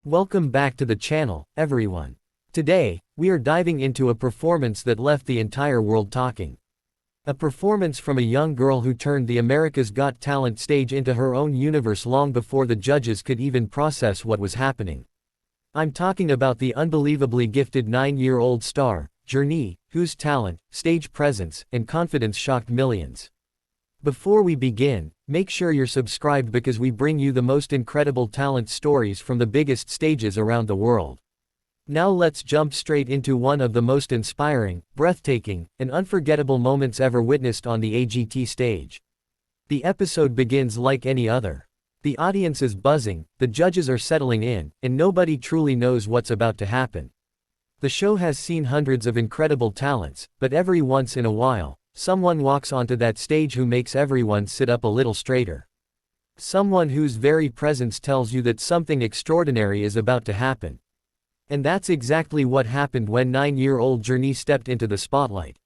Welcome back to the channel, everyone. Today, we are diving into a performance that left the entire world talking. A performance from a young girl who turned the America's Got Talent stage into her own universe long before the judges could even process what was happening. I'm talking about the unbelievably gifted 9-year-old star, Journey, whose talent, stage presence, and confidence shocked millions. Before we begin, make sure you're subscribed because we bring you the most incredible talent stories from the biggest stages around the world. Now let's jump straight into one of the most inspiring, breathtaking, and unforgettable moments ever witnessed on the AGT stage. The episode begins like any other. The audience is buzzing, the judges are settling in, and nobody truly knows what's about to happen. The show has seen hundreds of incredible talents, but every once in a while, someone walks onto that stage who makes everyone sit up a little straighter. Someone whose very presence tells you that something extraordinary is about to happen. And that's exactly what happened when 9-year-old Journey stepped into the spotlight.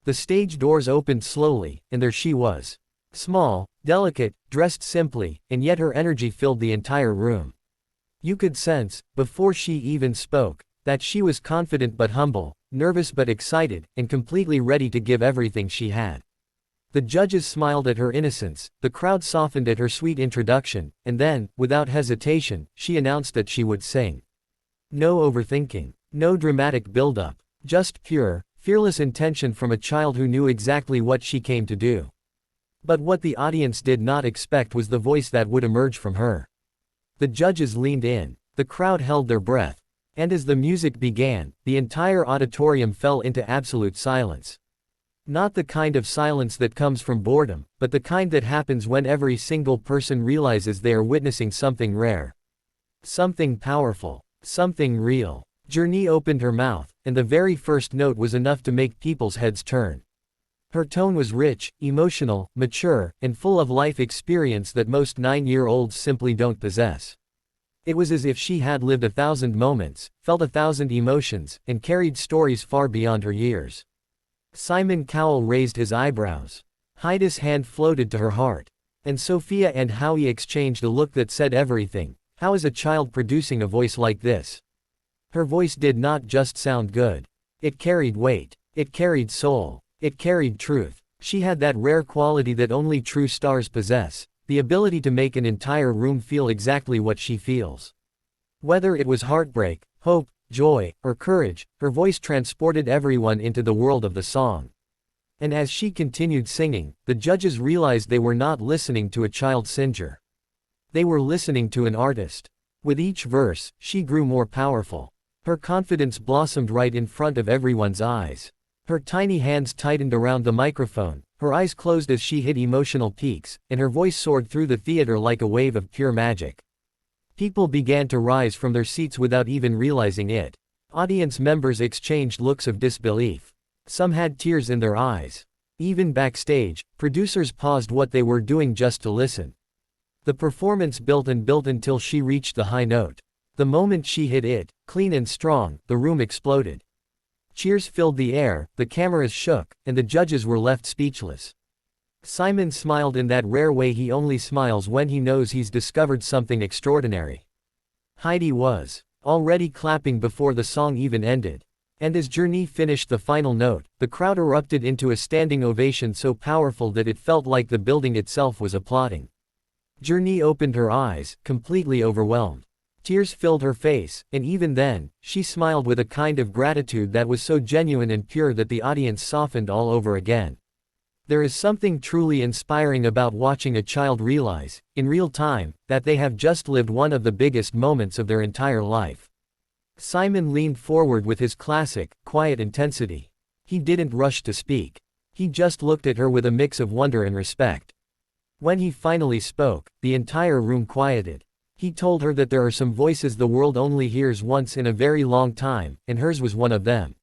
The stage doors opened slowly, and there she was. Small, delicate, dressed simply, and yet her energy filled the entire room. You could sense, before she even spoke, that she was confident but humble, nervous but excited, and completely ready to give everything she had. The judges smiled at her innocence, the crowd softened at her sweet introduction, and then, without hesitation, she announced that she would sing. No overthinking, no dramatic build-up, just pure, fearless intention from a child who knew exactly what she came to do. But what the audience did not expect was the voice that would emerge from her. The judges leaned in, the crowd held their breath. And as the music began, the entire auditorium fell into absolute silence. Not the kind of silence that comes from boredom, but the kind that happens when every single person realizes they are witnessing something rare. Something powerful. Something real. Journey opened her mouth, and the very first note was enough to make people's heads turn. Her tone was rich, emotional, mature, and full of life experience that most 9-year-olds simply don't possess. It was as if she had lived 1,000 moments, felt 1,000 emotions, and carried stories far beyond her years. Simon Cowell raised his eyebrows. Heidi's hand floated to her heart. And Sophia and Howie exchanged a look that said everything. How is a child producing a voice like this? Her voice did not just sound good. It carried weight. It carried soul. It carried truth. She had that rare quality that only true stars possess. The ability to make an entire room feel exactly what she feels. Whether it was heartbreak, hope, joy, or courage, her voice transported everyone into the world of the song. And as she continued singing, the judges realized they were not listening to a child singer. They were listening to an artist. With each verse, she grew more powerful. Her confidence blossomed right in front of everyone's eyes. Her tiny hands tightened around the microphone, her eyes closed as she hit emotional peaks, and her voice soared through the theater like a wave of pure magic. People began to rise from their seats without even realizing it. Audience members exchanged looks of disbelief. Some had tears in their eyes. Even backstage, producers paused what they were doing just to listen. The performance built and built until she reached the high note. The moment she hit it, clean and strong, the room exploded. Cheers filled the air, the cameras shook, and the judges were left speechless. Simon smiled in that rare way he only smiles when he knows he's discovered something extraordinary. Heidi was already clapping before the song even ended. And as Journey finished the final note, the crowd erupted into a standing ovation so powerful that it felt like the building itself was applauding. Journey opened her eyes, completely overwhelmed. Tears filled her face, and even then, she smiled with a kind of gratitude that was so genuine and pure that the audience softened all over again. There is something truly inspiring about watching a child realize, in real time, that they have just lived one of the biggest moments of their entire life. Simon leaned forward with his classic, quiet intensity. He didn't rush to speak. He just looked at her with a mix of wonder and respect. When he finally spoke, the entire room quieted. He told her that there are some voices the world only hears once in a very long time, and hers was one of them.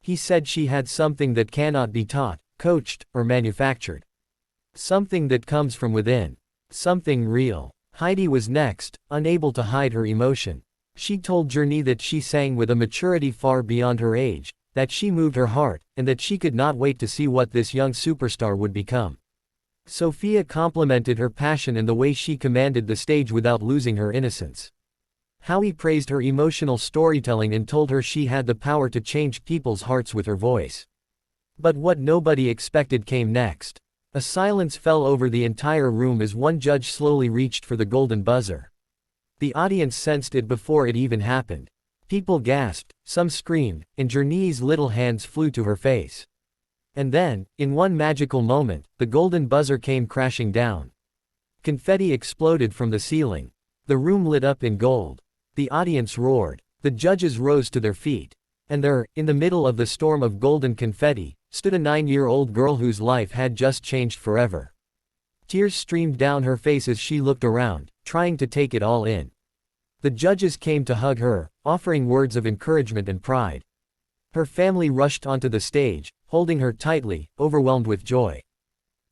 He said she had something that cannot be taught, coached, or manufactured. Something that comes from within. Something real. Heidi was next, unable to hide her emotion. She told Journey that she sang with a maturity far beyond her age, that she moved her heart, and that she could not wait to see what this young superstar would become. Sophia complimented her passion and the way she commanded the stage without losing her innocence. Howie praised her emotional storytelling and told her she had the power to change people's hearts with her voice. But what nobody expected came next. A silence fell over the entire room as one judge slowly reached for the golden buzzer. The audience sensed it before it even happened. People gasped, some screamed, and Journey's little hands flew to her face. And then, in one magical moment, the golden buzzer came crashing down. Confetti exploded from the ceiling. The room lit up in gold. The audience roared. The judges rose to their feet. And there, in the middle of the storm of golden confetti, stood a 9-year-old girl whose life had just changed forever. Tears streamed down her face as she looked around, trying to take it all in. The judges came to hug her, offering words of encouragement and pride. Her family rushed onto the stage, holding her tightly, overwhelmed with joy.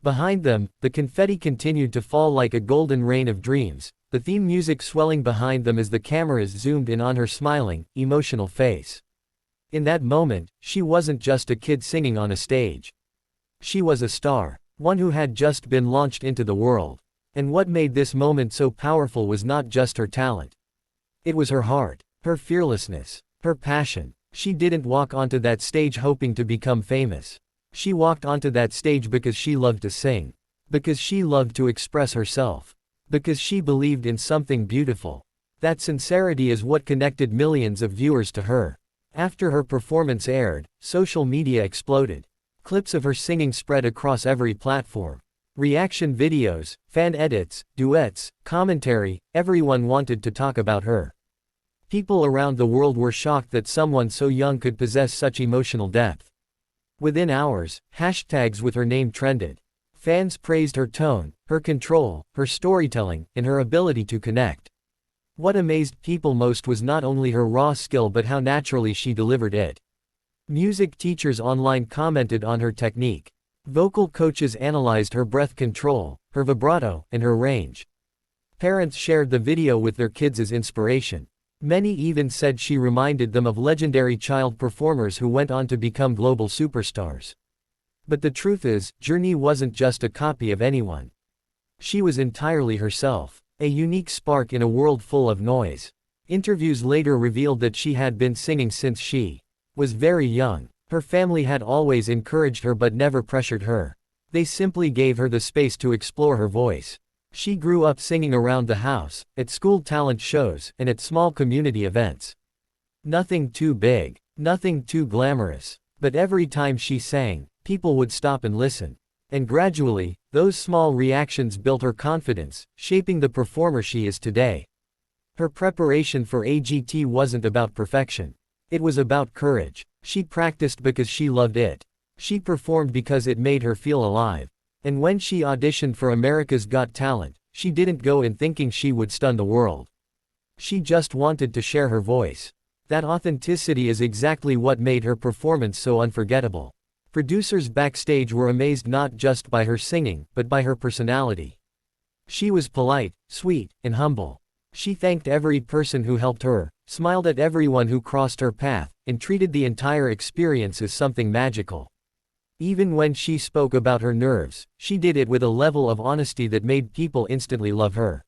Behind them, the confetti continued to fall like a golden rain of dreams, the theme music swelling behind them as the cameras zoomed in on her smiling, emotional face. In that moment, she wasn't just a kid singing on a stage. She was a star, one who had just been launched into the world. And what made this moment so powerful was not just her talent. It was her heart, her fearlessness, her passion. She didn't walk onto that stage hoping to become famous. She walked onto that stage because she loved to sing. Because she loved to express herself. Because she believed in something beautiful. That sincerity is what connected millions of viewers to her. After her performance aired, social media exploded. Clips of her singing spread across every platform. Reaction videos, fan edits, duets, commentary, everyone wanted to talk about her. People around the world were shocked that someone so young could possess such emotional depth. Within hours, hashtags with her name trended. Fans praised her tone, her control, her storytelling, and her ability to connect. What amazed people most was not only her raw skill but how naturally she delivered it. Music teachers online commented on her technique. Vocal coaches analyzed her breath control, her vibrato, and her range. Parents shared the video with their kids as inspiration. Many even said she reminded them of legendary child performers who went on to become global superstars. But the truth is, Journey wasn't just a copy of anyone. She was entirely herself. A unique spark in a world full of noise. Interviews later revealed that she had been singing since she was very young. Her family had always encouraged her but never pressured her. They simply gave her the space to explore her voice. She grew up singing around the house, at school talent shows, and at small community events. Nothing too big, nothing too glamorous. But every time she sang, people would stop and listen. And gradually, those small reactions built her confidence, shaping the performer she is today. Her preparation for AGT wasn't about perfection. It was about courage. She practiced because she loved it. She performed because it made her feel alive. And when she auditioned for America's Got Talent, she didn't go in thinking she would stun the world. She just wanted to share her voice. That authenticity is exactly what made her performance so unforgettable. Producers backstage were amazed not just by her singing, but by her personality. She was polite, sweet, and humble. She thanked every person who helped her, smiled at everyone who crossed her path, and treated the entire experience as something magical. Even when she spoke about her nerves, she did it with a level of honesty that made people instantly love her.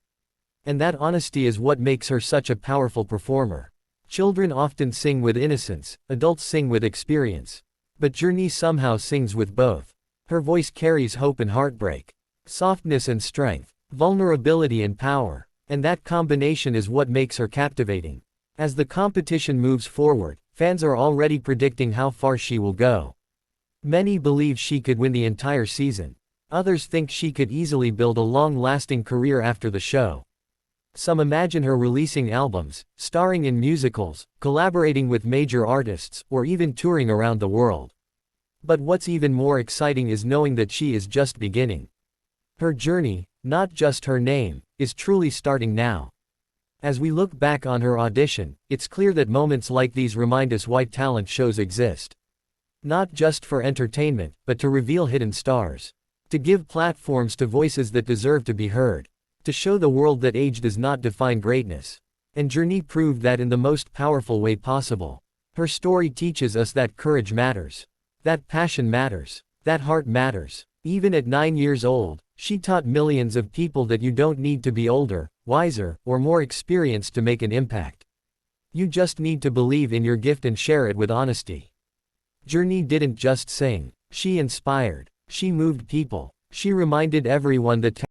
And that honesty is what makes her such a powerful performer. Children often sing with innocence, adults sing with experience. But Journey somehow sings with both. Her voice carries hope and heartbreak, softness and strength, vulnerability and power. And that combination is what makes her captivating. As the competition moves forward, fans are already predicting how far she will go. Many believe she could win the entire season. Others think she could easily build a long-lasting career after the show. Some imagine her releasing albums, starring in musicals, collaborating with major artists, or even touring around the world. But what's even more exciting is knowing that she is just beginning. Her journey, not just her name, is truly starting now. As we look back on her audition, it's clear that moments like these remind us why talent shows exist. Not just for entertainment, but to reveal hidden stars. To give platforms to voices that deserve to be heard. To show the world that age does not define greatness. And Journey proved that in the most powerful way possible. Her story teaches us that courage matters. That passion matters. That heart matters. Even at 9 years old, she taught millions of people that you don't need to be older, wiser, or more experienced to make an impact. You just need to believe in your gift and share it with honesty. Journey didn't just sing. She inspired. She moved people. She reminded everyone that